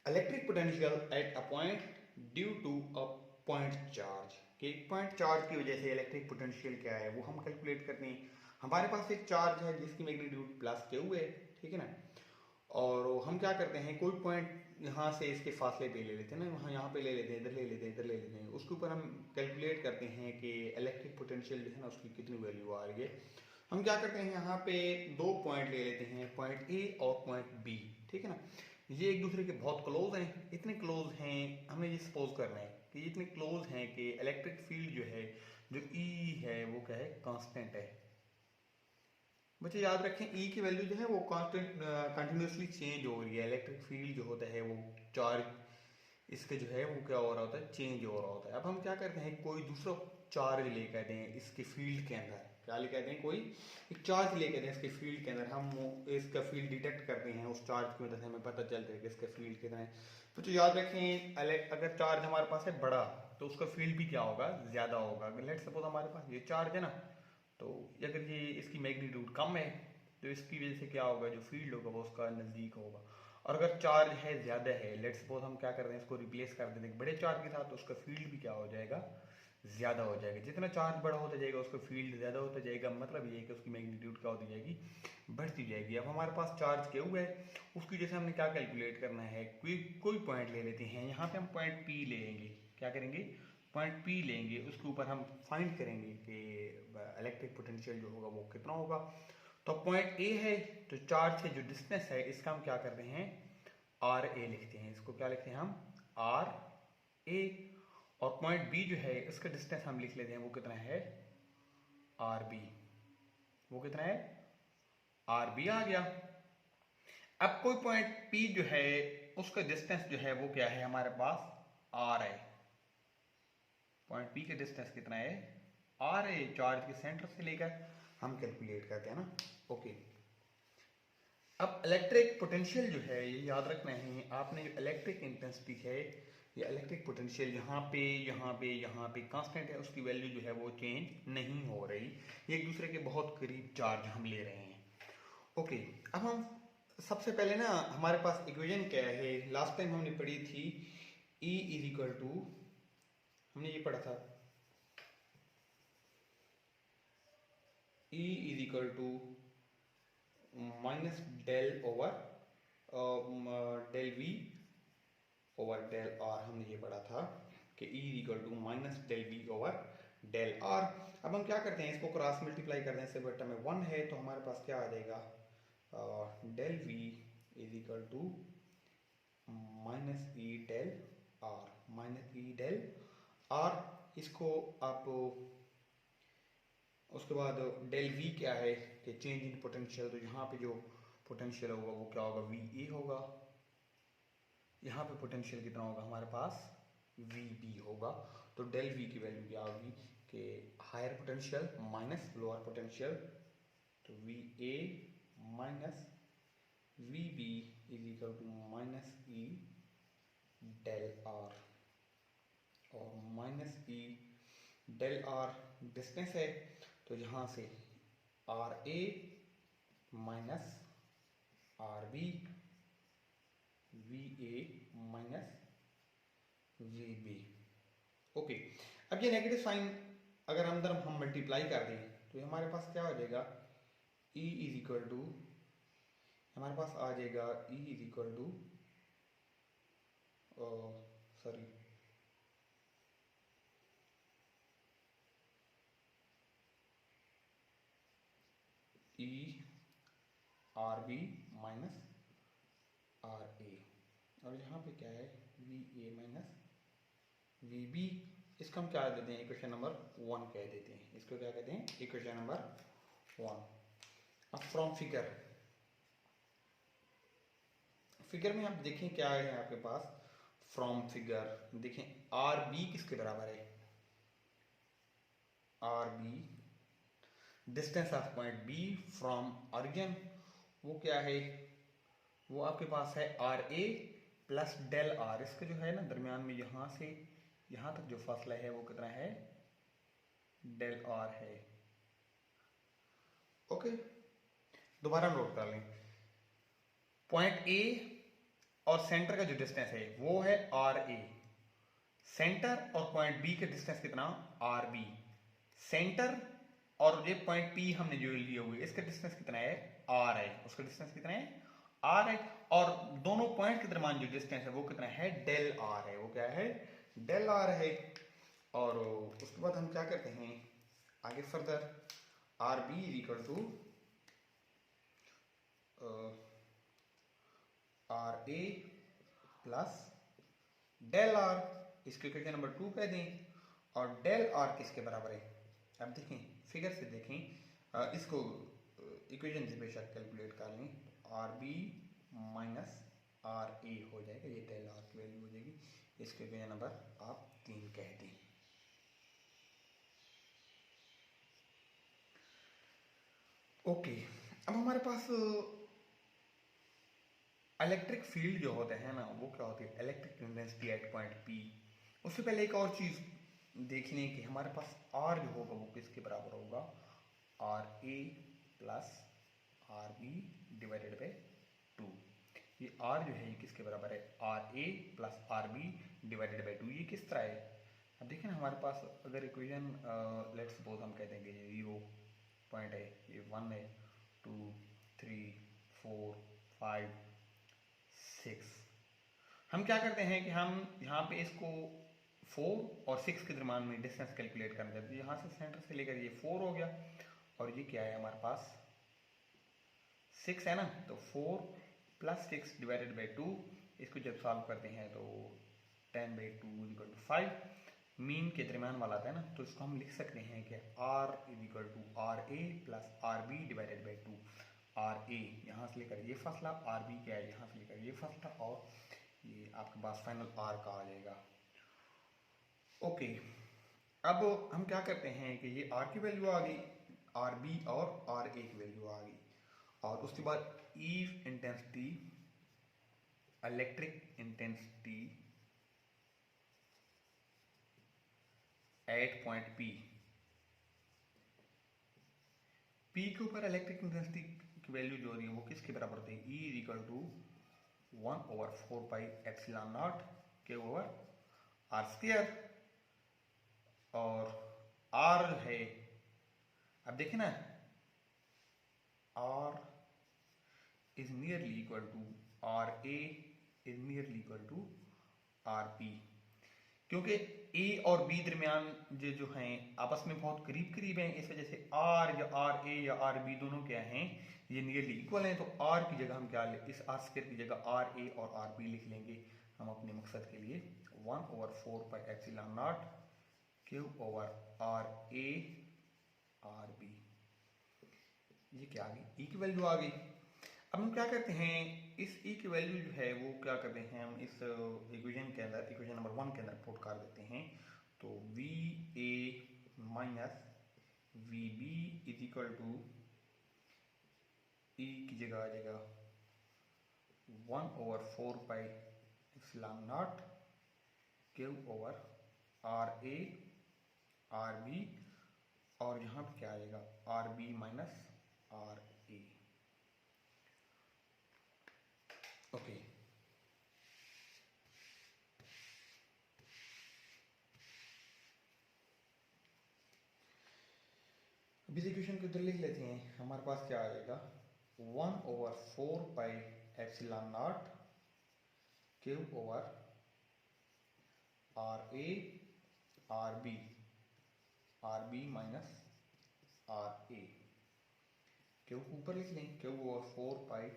Electric potential at a point due to a point charge. कि point charge की वजह से इलेक्ट्रिक पोटेंशियल क्या है वो हम कैलकुलेट करते हैं। हमारे पास एक चार्ज है जिसकी मैग्नीट्यूड प्लस के हुए, ठीक है ना। और हम क्या करते हैं, कोई पॉइंट यहाँ से इसके फासले पे ले लेते हैं ना, वहाँ यहाँ पे ले लेते हैं, इधर ले लेते हैं, इधर ले लेते हैं, उसके ऊपर हम कैलकुलेट करते हैं कि इलेक्ट्रिक पोटेंशियल जो है ना उसकी कितनी वैल्यू आ रही है। हम क्या करते हैं, यहाँ पे दो पॉइंट ले लेते हैं, पॉइंट ए और पॉइंट बी, ठीक है ना। ये एक दूसरे के बहुत क्लोज हैं, इतने क्लोज हैं, हमें ये सपोज करना है कि इतने क्लोज हैं कि इलेक्ट्रिक फील्ड जो है, जो ई है वो क्या है, कांस्टेंट है। बच्चे याद रखें ई की वैल्यू जो है वो कांस्टेंट कंटिन्यूसली चेंज हो रही है। इलेक्ट्रिक फील्ड जो होता है वो चार्ज इसके जो है वो क्या हो रहा होता है, चेंज हो रहा होता है। अब हम क्या करते हैं, कोई दूसरा चार्ज लेकर दें इसके फील्ड के अंदर, क्या लेकर दें, कोई एक चार्ज लेकर दें इसके फील्ड के अंदर, हम इसका फील्ड डिटेक्ट करते हैं, उस चार्ज की मदद से हमें पता चलता है कि इसका फील्ड कितना है। तो याद रखें, अगर चार्ज हमारे पास है बड़ा तो उसका फील्ड भी क्या होगा, ज्यादा होगा। अगर लेट सपोज हमारे पास ये चार्ज है ना, तो अगर ये इसकी मैग्नीट्यूड कम है तो इसकी वजह से क्या होगा, जो फील्ड होगा वो उसका नज़दीक होगा। और अगर चार्ज है ज़्यादा है, लेट्स सपोज हम क्या करते हैं, इसको रिप्लेस कर देते हैं बड़े चार्ज के साथ, तो उसका फील्ड भी क्या हो जाएगा, ज़्यादा हो जाएगा। जितना चार्ज बड़ा होता जाएगा उसका फील्ड ज़्यादा होता जाएगा, मतलब ये है कि उसकी मैग्नीट्यूड क्या होती जाएगी, बढ़ती जाएगी। अब हमारे पास चार्ज क्या हुआ है, उसकी जैसे हमने क्या कैलकुलेट करना है, कोई पॉइंट ले लेते हैं, यहाँ पे हम पॉइंट पी लेंगे, क्या करेंगे, पॉइंट पी लेंगे, उसके ऊपर हम फाइंड करेंगे कि इलेक्ट्रिक पोटेंशियल जो होगा वो कितना होगा। तो पॉइंट ए है, तो चार्ज से जो डिस्टेंस है इसका हम क्या करते हैं, आर ए लिखते हैं, इसको क्या लिखते हैं हम, आर ए। और पॉइंट बी जो है इसका डिस्टेंस हम लिख लेते हैं, वो कितना है, आर बी। वो कितना है, आर बी आ गया। अब कोई पॉइंट पी जो है उसका डिस्टेंस जो है वो क्या है हमारे पास, आर है। पॉइंट पी का डिस्टेंस कितना है, आर है। चार्ज के सेंटर से लेकर हम कैलकुलेट करते हैं ना, ओके। अब इलेक्ट्रिक पोटेंशियल जो है ये याद रखना है आपने, जो इलेक्ट्रिक इंटेंसिटी है या इलेक्ट्रिक पोटेंशियल यहाँ पे यहाँ पे यहाँ पे कांस्टेंट है, उसकी वैल्यू जो है वो चेंज नहीं हो रही, एक दूसरे के बहुत करीब चार्ज हम ले रहे हैं, ओके। अब हम सबसे पहले ना, हमारे पास इक्वेशन क्या है, लास्ट टाइम हमने पढ़ी थी, E इज इक्वल टू, हमने ये पढ़ा था, E is equal to minus del over del V over del R. हमने ये पढ़ा था कि E is equal to minus del V over del R. अब हम क्या करते हैं, इसको क्रॉस मल्टीप्लाई करने से बटा में 1 है, तो हमारे पास क्या आ जाएगा, del V is equal to minus E del R, minus E del R. इसको आप उसके बाद डेल वी क्या है कि चेंज इन पोटेंशियल, तो यहाँ पे जो पोटेंशियल होगा वो क्या होगा, वी ए होगा। यहाँ पे पोटेंशियल कितना होगा हमारे पास, वी बी होगा। तो डेल वी की वैल्यू क्या होगी कि higher potential minus lower potential, तो V A minus V B is equal to minus E del R. और minus E del R distance है, तो यहाँ से R A minus R B, V A minus V B, okay. अब ये negative sign अगर अंदर हम मल्टीप्लाई कर दें तो हमारे पास क्या हो जाएगा, E इज इक्वल टू, हमारे पास आ जाएगा E is equal to, sorry, E R B minus R A. और यहाँ पे क्या है, V A minus V B. इसको हम क्या देते हैं, इक्वेशन नंबर 1 कह देते हैं, इसको क्या कहते हैं, इक्वेशन नंबर 1। अब फ्रॉम फिगर, फिगर में आप देखें क्या है आपके पास, फ्रॉम फिगर देखें, आर बी किसके बराबर है, R B distance of point B from origin, वो क्या है, वो आपके पास है R A plus del R. इसका जो है ना दरमियान में यहाँ से यहाँ तक जो फासला है वो कितना है, डेल आर है, ओके। दोबारा नोट कर लें, पॉइंट ए और सेंटर का जो डिस्टेंस है वो है आर ए। सेंटर और पॉइंट बी का डिस्टेंस कितना, आर बी। सेंटर और ये पॉइंट पी हमने जो लिए हुए इसका डिस्टेंस कितना है, आर है। उसका डिस्टेंस कितना है, आर है। और दोनों पॉइंट के दरमियान जो डिस्टेंस है वो कितना है, डेल आर है। वो क्या है, डेल आर है। और उसके बाद हम क्या करते हैं आगे further, R B is equal to R A plus del R, इसको इक्वेशन नंबर 2 कह दें। और डेल आर किसके बराबर है, अब देखें फिगर से देखें, इसको इक्वेशन से बेशक कैलकुलेट कर लें। आर बी माइनस आर ए हो जाएगा, ये डेल आर की वैल्यू हो जाएगी। इसके इक्वेशन नंबर आप 3 कह दें। ओके, अब हमारे पास इलेक्ट्रिक फील्ड जो होते हैं ना, वो क्या होती है, electric intensity at point P. उससे पहले एक और चीज देख लें कि हमारे पास आर जो होगा वो किसके बराबर होगा, R A plus R B divided by 2। ये आर जो है ये किसके बराबर है, R A plus R B divided by 2। ये किस तरह है, अब देखें ना हमारे पास अगर इक्वेशन लेट्स सपोज हम कह देंगे ये 0 पॉइंट है, ये 1 है, 2 3 4 5 6। हम क्या करते हैं कि हम यहाँ पे इसको 4 और 6 के दरम्यान में डिस्टेंस कैलकुलेट करना चाहते हैं। यहाँ से सेंटर से लेकर ये 4 हो गया और ये क्या है हमारे पास 6 है ना, तो 4 प्लस 6 डिवाइडेड बाई 2। इसको जब सॉल्व करते हैं तो 10 बाई 2 इक्वल टू 5। मीन के दरम्यान वाला आता है ना, तो इसको हम लिख सकते हैं कि r is equal to R A plus R B divided by 2। R A यहाँ से लेकर ये फासला, आर बी क्या है यहाँ से लेकर ये फासला, और ये आपके पास फाइनल आर का आ जाएगा। ओके, अब हम क्या करते हैं कि ये आर की वैल्यू आ गई, आर बी और आर ए की वैल्यू आ गई। और उसके बाद E intensity, electric intensity at point P. P के ऊपर इलेक्ट्रिक इंटेंसिटी की वैल्यू जो हो रही है वो किसके बराबर होती है, E is equal to 1/4 pi epsilon not के ओवर आर स्क्वायर। और आर है, अब देखें ना, R is nearly equal to R A is nearly equal to R P, क्योंकि ए और बी दरमियान जो हैं आपस में बहुत करीब करीब हैं। इस वजह से आर या आर ए या आर बी दोनों क्या हैं, ये नियरली इक्वल हैं। तो आर की जगह हम क्या इस आर स्क्वायर की जगह आर ए और आर बी लिख लेंगे हम अपने मकसद के लिए। 1/4 pi epsilon not Q over R A R B, ये क्या आ गई, ई की वैल्यू आ गई। अब हम क्या करते हैं, इस ई की वैल्यू जो है वो क्या करते हैं, हम इस इक्वेशन के अंदर, इक्वेशन नंबर 1 के अंदर पुट कर देते हैं। तो V A minus V B is equal to, E की जगह आ जाएगा 1/4 pi epsilon not Q over R A R B, और यहाँ पे क्या आ जाएगा R B minus R A. Okay, अब इस इक्वेशन को उधर लिख लेते हैं। हमारे पास क्या आ जाएगा 1/4 pi epsilon not cube over R A R B minus R A. Cube ऊपर लिख लें, cube over 4 pi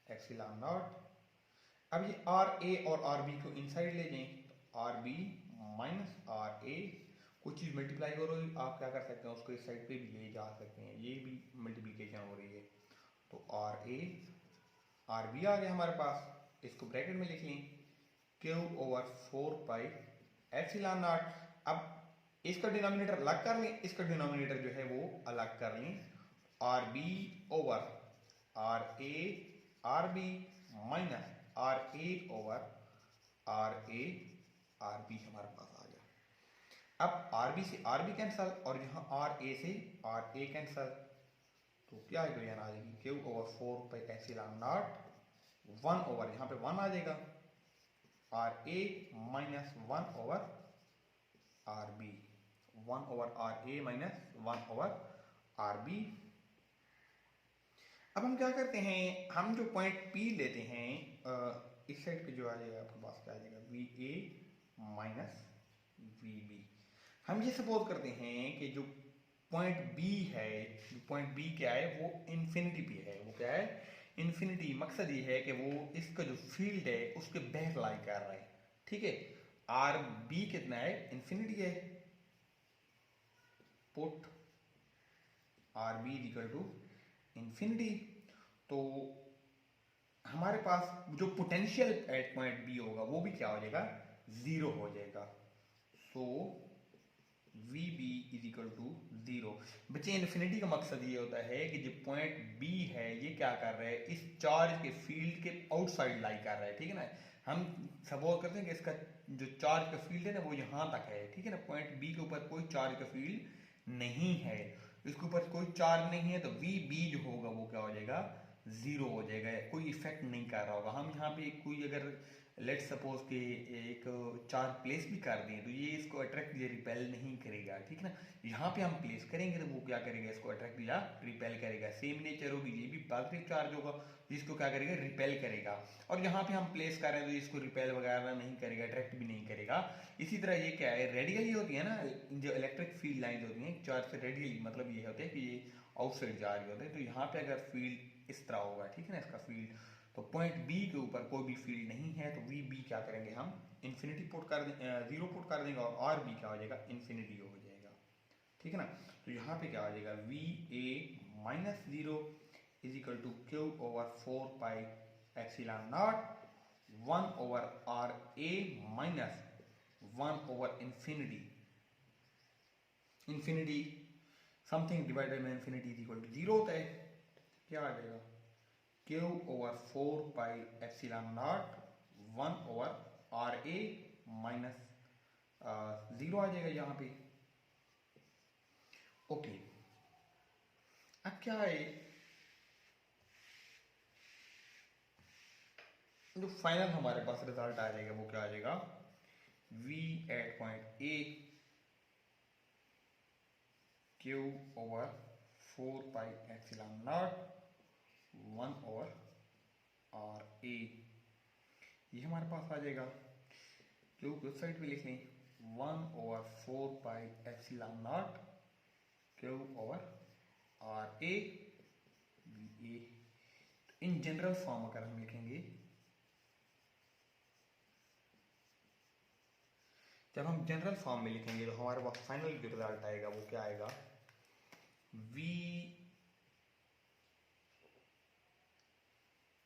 epsilon not. अब ये आर ए और आर बी को इनसाइड ले जाएं, तो आर बी माइनस आर ए, कुछ चीज़ मल्टीप्लाई हो रही है, आप क्या कर सकते हैं उसको इस साइड पे भी ले जा सकते हैं, ये भी मल्टीप्लिकेशन हो रही है। तो आर ए आर बी आ गया हमारे पास, इसको ब्रैकेट में लिख लें, cube over 4 pi epsilon not. अब इसका डिनोमिनेटर अलग कर लें, इसका डिनोमिनेटर जो है वो अलग कर लें, R B over R A R B minus R A over R A R B हमारे पास आ गया। अब आर बी से आर बी कैंसल और यहाँ आर ए से आर ए कैंसल, तो क्या इक्वेशन आ जाएगी, cube over 4 pi epsilon not 1 over यहाँ पे 1 आ जाएगा are A minus 1/RB, 1/RA minus 1/RB। अब हम क्या करते हैं, हम जो पॉइंट P लेते हैं, इस साइड पे जो आ जाएगा आपके पास क्या आ जाएगा, VA माइनस VB। हम ये सपोज करते हैं कि जो पॉइंट B है, पॉइंट B क्या है, वो इन्फिनिटी पे है। वो क्या है, इन्फिनिटी। मकसद ये है कि वो इसका जो फील्ड है उसके बैक लाई कर रहा है। ठीक है, आर बी कितना है, इन्फिनिटी है। Put R B equal to infinity. तो हमारे पास जो पोटेंशियल एट पॉइंट बी होगा वो भी क्या हो जाएगा, 0 हो जाएगा। So V B is equal to 0। बच्चे इन्फिनिटी का मकसद ये होता है कि जो पॉइंट बी है ये क्या कर रहा है, इस चार्ज के फील्ड के आउटसाइड लाई कर रहा है। ठीक है ना, हम सपोज करते हैं कि इसका जो चार्ज का फील्ड है ना वो यहाँ तक है। ठीक है ना, पॉइंट बी के ऊपर कोई चार्ज का फील्ड नहीं है, इसके ऊपर कोई चार्ज नहीं है, तो वी बी जो होगा वो क्या हो जाएगा, 0 हो जाएगा, कोई इफेक्ट नहीं कर रहा होगा। हम यहाँ पे कोई अगर लेट सपोज के एक चार्ज प्लेस भी कर दें तो ये इसको अट्रैक्ट या रिपेल नहीं करेगा। ठीक है ना, यहाँ पे हम प्लेस करेंगे तो वो क्या करेगा, इसको अट्रैक्ट या रिपेल करेगा। सेम नेचर होगी, ये भी पॉजिटिव चार्ज होगा जिसको क्या करेगा, रिपेल करेगा। और यहाँ पे हम प्लेस कर रहे हैं तो इसको रिपेल वगैरह नहीं करेगा, अट्रैक्ट भी नहीं करेगा। इसी तरह ये क्या है, रेडियली होती है ना जो इलेक्ट्रिक फील्ड लाइन होती है चार्ज से रेडियली, मतलब ये होता है कि ये आउटसाइड जा रही होते हैं। तो यहाँ पे अगर फील्ड इस तरह होगा, ठीक है ना, इसका फील्ड, तो पॉइंट बी के ऊपर कोई भी फील्ड नहीं है, तो वी बी क्या करेंगे, हम इन्फिनिटी पुट कर दें, 0 पुट कर देंगे, और आर बी क्या हो जाएगा, इन्फिनिटी हो जाएगा। ठीक है ना, तो यहाँ पे क्या हो जाएगा, V A minus 0 is equal to Q over 4 pi epsilon naught 1/RA minus 1/इन्फिनिटी। Infinity something divided by infinity is equal to 0 होता है। क्या आ जाएगा, Q over 4 pi epsilon naught 1/RA minus 0 आ जाएगा यहाँ पे। ओके, अब क्या है, जो फाइनल हमारे पास रिजल्ट आ जाएगा वो क्या आ जाएगा, v at point A Q over 4 pi epsilon naught 1/RA। ये हमारे पास आ जाएगा, क्यू को उस साइड पे लिख लें, 1/4 pi epsilon not Q over RA VA। In general form अगर हम लिखेंगे, जब हम जनरल फॉर्म में लिखेंगे तो हमारे पास फाइनल जो रिजल्ट आएगा वो क्या आएगा, v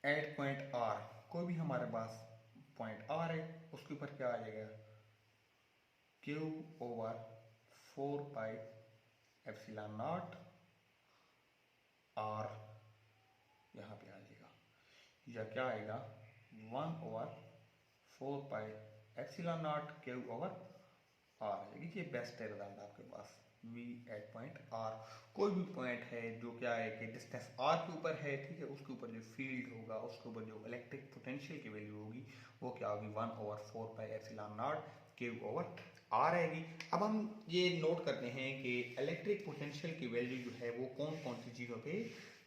एट पॉइंट R, कोई भी हमारे पास पॉइंट R है उसके ऊपर क्या आ जाएगा, Q over 4 pi epsilon not R यहाँ पे आ जाएगा, या क्या आएगा 1/4 pi epsilon not Q over R आएगी। ये बेस्ट है रिजल्ट आपके पास, v एट पॉइंट R। कोई भी पॉइंट है जो क्या है कि डिस्टेंस R के ऊपर है, ठीक है, उसके ऊपर जो फील्ड होगा, उसके ऊपर जो इलेक्ट्रिक पोटेंशियल की वैल्यू होगी वो क्या होगी, 1/4 pi epsilon not Q over R आएगी। अब हम ये नोट करते हैं कि इलेक्ट्रिक पोटेंशियल की वैल्यू जो है वो कौन कौन सी चीज़ों पे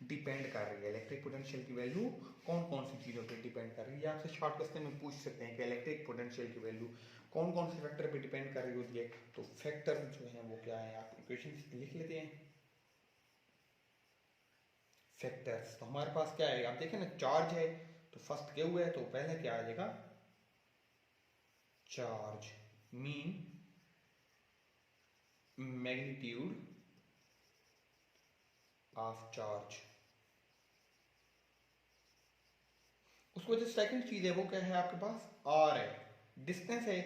डिपेंड कर रही है। इलेक्ट्रिक पोटेंशियल की वैल्यू कौन कौन सी चीज़ों पे डिपेंड कर रही है, आपसे शॉर्ट क्वेश्चन में पूछ सकते हैं कि इलेक्ट्रिक पोटेंशियल की वैल्यू कौन कौन से फैक्टर पे डिपेंड कर रही होती है। तो फैक्टर जो है वो क्या है, आप इक्वेशन लिख लेते हैं। फैक्टर्स तो हमारे पास क्या है, आप देखें ना, चार्ज है तो फर्स्ट क्या हुआ है, तो पहले क्या आ जाएगा, charge mean magnitude of charge. उसको जो सेकंड चीज है वो क्या है आपके पास, आर है, डिस्टेंस है,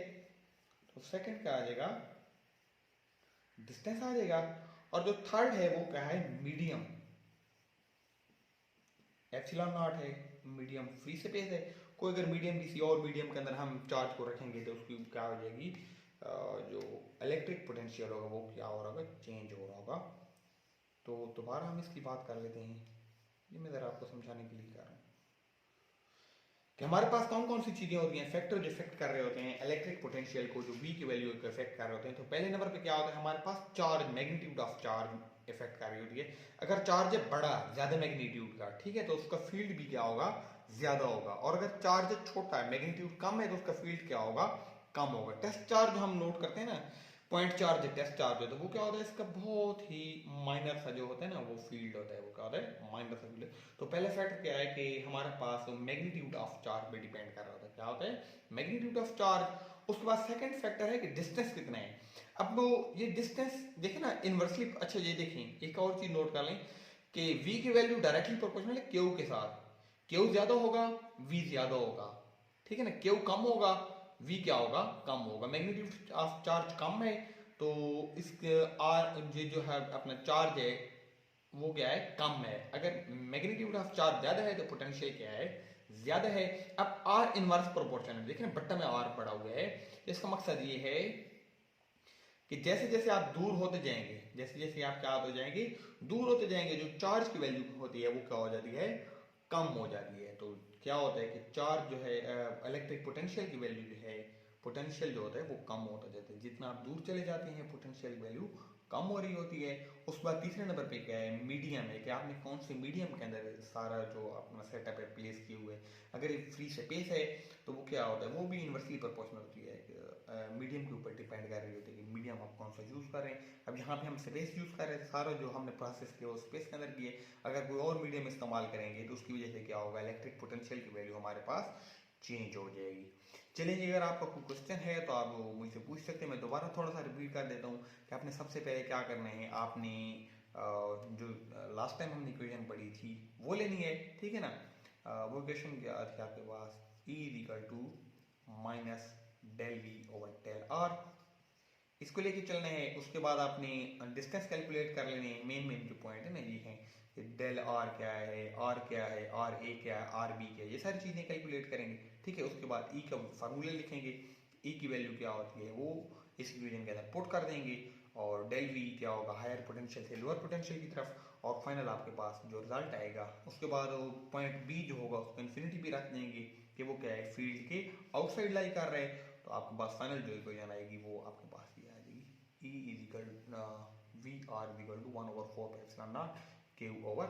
तो सेकंड क्या आ जाएगा, डिस्टेंस आ जाएगा। और जो थर्ड है वो क्या है, मीडियम, एप्सिलॉन नॉट है, मीडियम फ्री स्पेस है। कोई अगर मीडियम किसी और मीडियम के अंदर हम चार्ज को रखेंगे तो उसकी क्या हो जाएगी, जो इलेक्ट्रिक पोटेंशियल होगा वो क्या हो रहा होगा, चेंज हो रहा होगा। तो दोबारा हम इसकी बात कर लेते हैं, ये मैं ज़रा आपको समझाने के लिए कर रहा हूँ। कि हमारे पास कौन कौन सी चीजें होती हैं, फैक्टर जो इफेक्ट कर रहे होते हैं इलेक्ट्रिक पोटेंशियल को, जो V की वैल्यू को इफेक्ट कर रहे होते हैं। तो पहले नंबर पे क्या होता है, हमारे पास charge, magnitude of charge affect कर रही होती है। अगर चार्ज है बड़ा, ज्यादा मैग्नीट्यूड का, ठीक है, तो उसका फील्ड भी क्या होगा, ज्यादा होगा। और अगर चार्ज छोटा है, मैग्नीट्यूड कम है, तो उसका फील्ड क्या होगा, कम होगा। टेस्ट चार्ज हम नोट करते हैं ना, पॉइंट चार्ज, टेस्ट चार्ज है, तो वो क्या होता है, इसका बहुत ही माइनर सा जो होता है ना, वो फील्ड होता है, वो क्या होता है, माइनर सा फील्ड। तो पहला फैक्टर क्या है कि हमारे पास मैग्नीट्यूड ऑफ चार्ज पे डिपेंड कर रहा होता है, क्या होता है, मैग्नीट्यूड ऑफ चार्ज। उसके बाद सेकंड फैक्टर है कि डिस्टेंस कितना है। अब वो ये डिस्टेंस देखें ना इनवर्सली, अच्छा ये देखें, एक और चीज नोट कर लें कि v की वैल्यू डायरेक्टली प्रोपोर्शनल है q के साथ। q ज्यादा होगा, v ज्यादा होगा, ठीक है ना। q कम होगा, v क्या होगा, कम होगा। मैग्नीट्यूड ऑफ चार्ज कम है, तो इसके आर ये जो है अपना चार्ज है वो क्या है, कम है। अगर मैग्नीट्यूड ऑफ चार्ज ज्यादा है तो पोटेंशियल क्या है, ज्यादा है। अब आर इनवर्स प्रोपोर्शनल, देखिए ना बट्टा में आर पड़ा हुआ है। इसका मकसद ये है कि जैसे जैसे आप दूर होते जाएंगे, जैसे जैसे आप क्या हो जाएंगे, दूर होते जाएंगे, जो चार्ज की वैल्यू होती है वो क्या हो जाती है, कम हो जाती है। तो क्या होता है कि चार्ज जो है, इलेक्ट्रिक पोटेंशियल की वैल्यू जो है, पोटेंशियल जो होता है वो कम होता जाता है। जितना आप दूर चले जाते हैं पोटेंशियल वैल्यू कम हो रही होती है। उसके बाद तीसरे नंबर पे क्या है, मीडियम है, कि आपने कौन से मीडियम के अंदर सारा जो अपना सेटअप है प्लेस किए हुए। अगर ये फ्री स्पेस है तो वो क्या होता है, वो भी इन्वर्सली प्रोपोर्शनल होती है, मीडियम के ऊपर डिपेंड कर रही होती है कि मीडियम आप कौन सा यूज़ कर रहे हैं। अब यहाँ पे हम स्पेस यूज़ कर रहे हैं, सारा जो हमने प्रोसेस किया वो स्पेस के अंदर किए। अगर कोई और मीडियम इस्तेमाल करेंगे तो उसकी वजह से क्या होगा, इलेक्ट्रिक पोटेंशियल की वैल्यू हमारे पास चेंज हो जाएगी। चलिए, अगर आपका कोई क्वेश्चन है तो आप मुझसे पूछ सकते हैं। मैं दोबारा थोड़ा सा रिपीट कर देता हूँ कि आपने सबसे पहले क्या करना है, आपने जो लास्ट टाइम हमने इक्वेशन पढ़ी थी वो लेनी है, ठीक है ना। वो इक्वेशन क्या थी आपके पास, E is equal to minus del V over del R, इसको लेके चलना है। उसके बाद आपने डिस्टेंस कैलकुलेट कर लेने हैं। मेन जो पॉइंट है ना ये है कि डेल आर क्या है, आर क्या है, आर ए क्या है, आर बी क्या है, ये सारी चीज़ें कैलकुलेट करेंगे, ठीक है। उसके बाद ई का फार्मूला लिखेंगे, ई की वैल्यू क्या होती है वो इस इक्वेशन के अंदर पुट कर देंगे। और डेल वी क्या होगा, हायर पोटेंशियल से लोअर पोटेंशियल की तरफ। और फाइनल आपके पास जो रिजल्ट आएगा, उसके बाद पॉइंट बी जो होगा उसको इन्फिनिटी भी रख देंगे कि वो क्या है, फील्ड के आउटसाइड लाई कर रहे हैं। तो आपके पास फाइनल जो इक्वेशन आएगी वो आपके पास ये आ जाएगी, E is equal V R is equal to 1/4 epsilon naught Q over